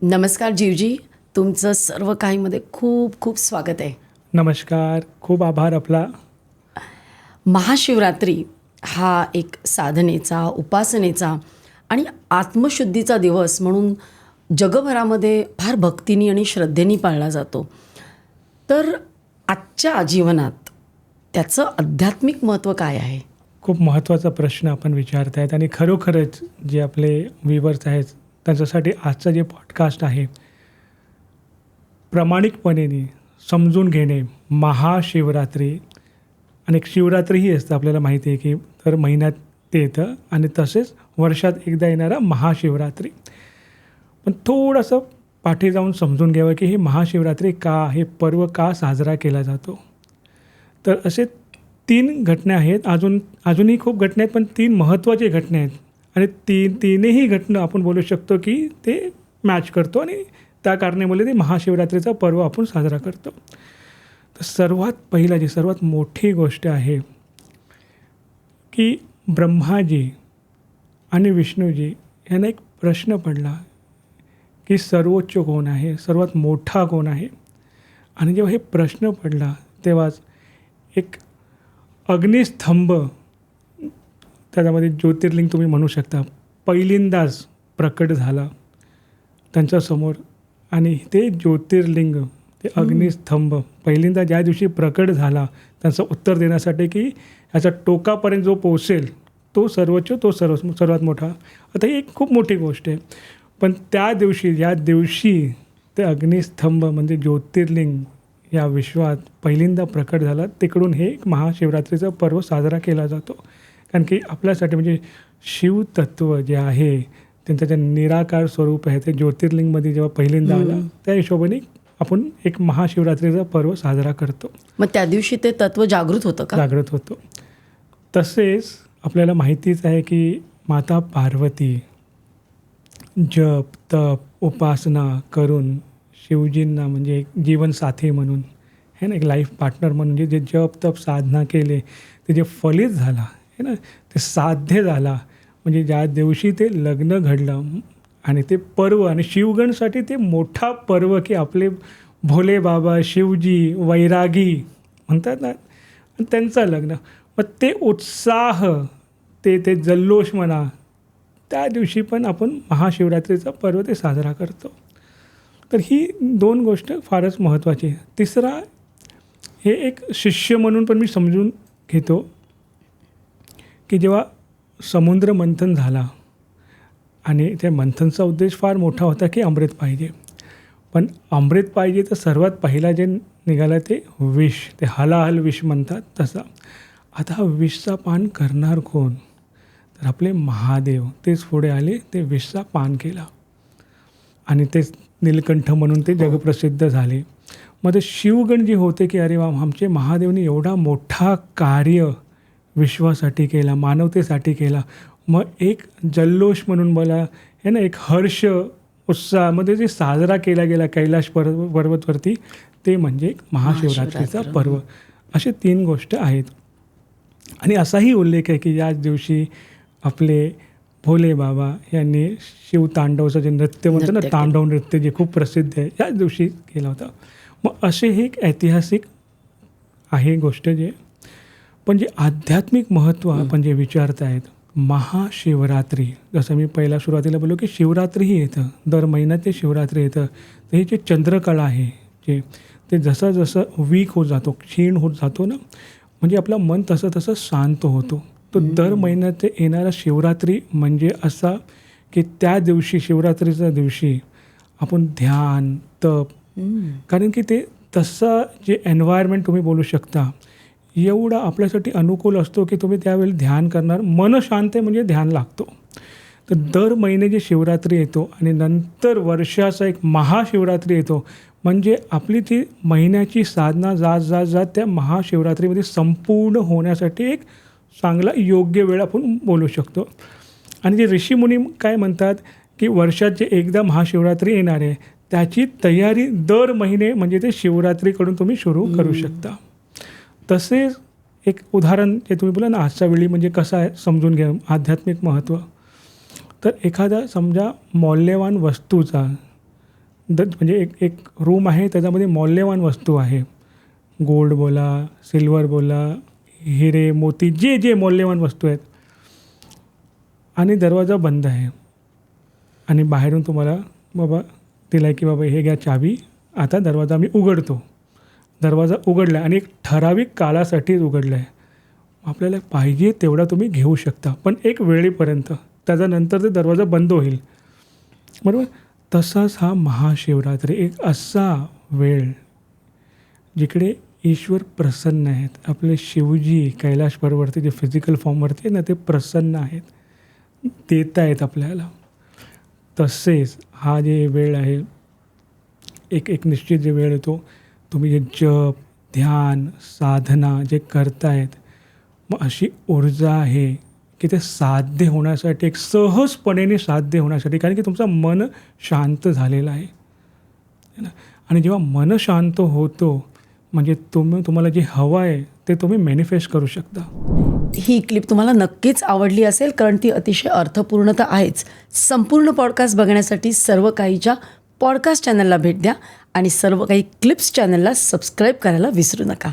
नमस्कार जीवजी, तुमचं सर्व काहीमध्ये खूप खूप स्वागत आहे. नमस्कार, खूप आभार आपला. महाशिवरात्री हा एक साधनेचा, उपासनेचा आणि आत्मशुद्धीचा दिवस म्हणून जगभरामध्ये फार भक्तीने आणि श्रद्धेने पाळला जातो. तर आजच्या जीवनात त्याचं आध्यात्मिक महत्त्व काय आहे? खूप महत्त्वाचा प्रश्न आपण विचारतायत आणि खरोखरच जे आपले व्ह्यूवर्स आहेत त्यांच्यासाठी आजचं जे पॉडकास्ट आहे, प्रामाणिकपणे समजून घेणे. महाशिवरात्री आणि एक शिवरात्रीही असतं, आपल्याला माहिती आहे की दर महिन्यात ते येतं आणि तसेच वर्षात एकदा येणारा महाशिवरात्री. पण थोडंसं पाठी जाऊन समजून घ्यावं की हे महाशिवरात्री का, हे पर्व का साजरा केला जातो. तर असे 3 घटना आहेत. अजूनही खूप घटना आहेत, पण 3 महत्त्वाचे घटना आहेत आणि तीनही घटना आपण बोलू शकतो की ते मॅच करतो आणि त्या कारणामुळे ते महाशिवरात्रीचा पर्व आपण साजरा करतो. तर सर्वात मोठी गोष्ट आहे की ब्रह्माजी आणि विष्णूजी यांना एक प्रश्न पडला की सर्वोच्च कोण आहे, सर्वात मोठा कोण आहे. आणि जेव्हा हे प्रश्न पडला तेव्हाच एक अग्निस्तंभ, त्याच्यामध्ये ज्योतिर्लिंग तुम्ही म्हणू शकता, पहिल्यांदाच प्रकट झाला त्यांच्यासमोर. आणि ते ज्योतिर्लिंग, ते अग्निस्तंभ पहिल्यांदा ज्या दिवशी प्रकट झाला त्यांचं उत्तर देण्यासाठी की ह्याच्या टोकापर्यंत जो पोचेल तो सर्वोच्च, तो सर्वात मोठा. आता ही एक खूप मोठी गोष्ट आहे. पण त्या दिवशी, ज्या दिवशी ते अग्निस्तंभ म्हणजे ज्योतिर्लिंग या विश्वात पहिल्यांदा प्रकट झाला, तिकडून हे महाशिवरात्रीचा पर्व साजरा केला जातो. कारण की आपल्यासाठी म्हणजे शिवतत्व जे आहे त्यांचं जे निराकार स्वरूप आहे ते ज्योतिर्लिंगमध्ये जेव्हा पहिल्यांदा आला, त्या हिशोबाने आपण एक महाशिवरात्रीचा पर्व साजरा करतो. मग त्या दिवशी ते तत्व जागृत होतं का? जागृत होतो. तसेच आपल्याला माहितीच आहे की माता पार्वती जप तप उपासना करून शिवजींना म्हणजे एक जीवनसाथी म्हणून, है ना, एक लाईफ पार्टनर म्हणून जे जप तप साधना केले ते जे फलित झाला है ना, ते साध्य झाला. म्हणजे ज्या दिवशी ते लग्न घडलं आणि ते पर्व, आणि शिवगणसाठी ते मोठा पर्व की आपले भोले बाबा शिवजी वैरागी म्हणतात ना, आणि त्यांचं लग्न, मग ते उत्साह, ते जल्लोष म्हणा, त्या दिवशी पण आपण महाशिवरात्रीचा पर्व ते साजरा करतो. तर ही 2 गोष्ट फारच महत्त्वाची आहे. तिसरा, हे एक शिष्य म्हणून पण मी समजून घेतो की जेव्हा समुद्र मंथन झाला आणि त्या मंथनचा उद्देश फार मोठा होता की अमृत पाहिजे. पण अमृत पाहिजे तर सर्वात पहिला जे निघालं ते विष, ते हलाहल विष म्हणतात तसं. आता हा विषचा पान करणार कोण? तर आपले महादेव तेच पुढे आले, ते विषचा पान केला आणि तेच नीलकंठ म्हणून ते जगप्रसिद्ध झाले. मग ते शिवगण जे होते की अरे वा, आमचे महादेवने एवढा मोठा कार्य विश्वासाठी केला, मानवतेसाठी केला. मग एक जल्लोष म्हणून मला हे ना, एक हर्ष उत्साहामध्ये जे साजरा केला गेला कैलाश पर्वतवरती, ते म्हणजे एक महाशिवरात्रीचा पर्व. असे 3 गोष्ट आहेत. आणि असाही उल्लेख आहे की याच दिवशी आपले भोले बाबा यांनी शिवतांडवचं जे नृत्य म्हणतो ना, तांडव नृत्य जे खूप प्रसिद्ध आहे, याच दिवशी केलं होतं. मग असे हे एक ऐतिहासिक आहे गोष्ट. जे पण जे आध्यात्मिक महत्त्व आपण जे विचारतायत, महाशिवरात्री, जसं मी पहिला सुरुवातीला बोललो की शिवरात्रीही येतं, दर महिन्यात ते शिवरात्री येतं. तर हे जे चंद्रकला आहे जे, ते जसं जसं वीक होत जातो, क्षीण होत जातो ना, म्हणजे आपलं मन तसं तसं शांत होतो. तो दर महिन्यात ते येणारा शिवरात्री म्हणजे असा की त्या दिवशी, शिवरात्रीच्या दिवशी आपण ध्यान तप, कारण की ते तसं जे एन्व्हायरमेंट तुम्ही बोलू शकता एवढा आपल्यासाठी अनुकूल असतो की तुम्ही त्यावेळी ध्यान करणार, मन शांत आहे म्हणजे ध्यान लागतो. तर दर महिने जे शिवरात्री येतो आणि नंतर वर्षाचा एक महाशिवरात्री येतो, म्हणजे आपली ती महिन्याची साधना जात त्या महाशिवरात्रीमध्ये संपूर्ण होण्यासाठी एक चांगला योग्य वेळ आपण बोलू शकतो. आणि जे ऋषीमुनी काय म्हणतात की वर्षात जे एकदा महाशिवरात्री येणार आहे त्याची तयारी दर महिने म्हणजे ते शिवरात्रीकडून तुम्ही सुरू करू शकता. तसेच एक उदाहरण जे तुम्ही बोला ना आजच्या वेळी, म्हणजे कसं आहे समजून घ्या आध्यात्मिक महत्त्व. तर एखादा समजा मौल्यवान वस्तूचा म्हणजे एक रूम आहे, त्याच्यामध्ये मौल्यवान वस्तू आहे. गोल्ड बोला, सिल्वर बोला, हिरे मोती, जे जे मौल्यवान वस्तू आहेत, आणि दरवाजा बंद आहे. आणि बाहेरून तुम्हाला बाबा दिला आहे की बाबा हे घ्या चावी, आता दरवाजा आम्ही उघडतो. दरवाजा उघडला आहे आणि एक ठराविक काळासाठीच उघडला आहे. आपल्याला पाहिजे तेवढा तुम्ही घेऊ शकता, पण एक वेळेपर्यंत. त्याच्यानंतर ते दरवाजा बंद होईल, बरोबर. तसाच हा महाशिवरात्री एक असा वेळ जिकडे ईश्वर प्रसन्न आहेत. आपले शिवजी कैलाश पर्वतवरती जे फिजिकल फॉर्मवरती आहे ना, ते प्रसन्न आहेत, देत आहेत आपल्याला. तसेच हा जे वेळ आहे, एक निश्चित जे वेळ येतो, तुम्ही जे जप, ध्यान, साधना जे करतायत, मग अशी ऊर्जा आहे की ते साध्य होण्यासाठी, एक सहजपणे साध्य होण्यासाठी, कारण की तुमचं मन शांत झालेलं आहे ना. आणि जेव्हा मन शांत होतो म्हणजे तुम्हाला जे हवं आहे ते तुम्ही मॅनिफेस्ट करू शकता. ही क्लिप तुम्हाला नक्कीच आवडली असेल, कारण ती अतिशय अर्थपूर्ण तर आहेच. संपूर्ण पॉडकास्ट बघण्यासाठी सर्व काहीच्या पॉडकास्ट चॅनलला भेट द्या आणि सर्व काही क्लिप्स चॅनलला सबस्क्राईब करायला विसरू नका.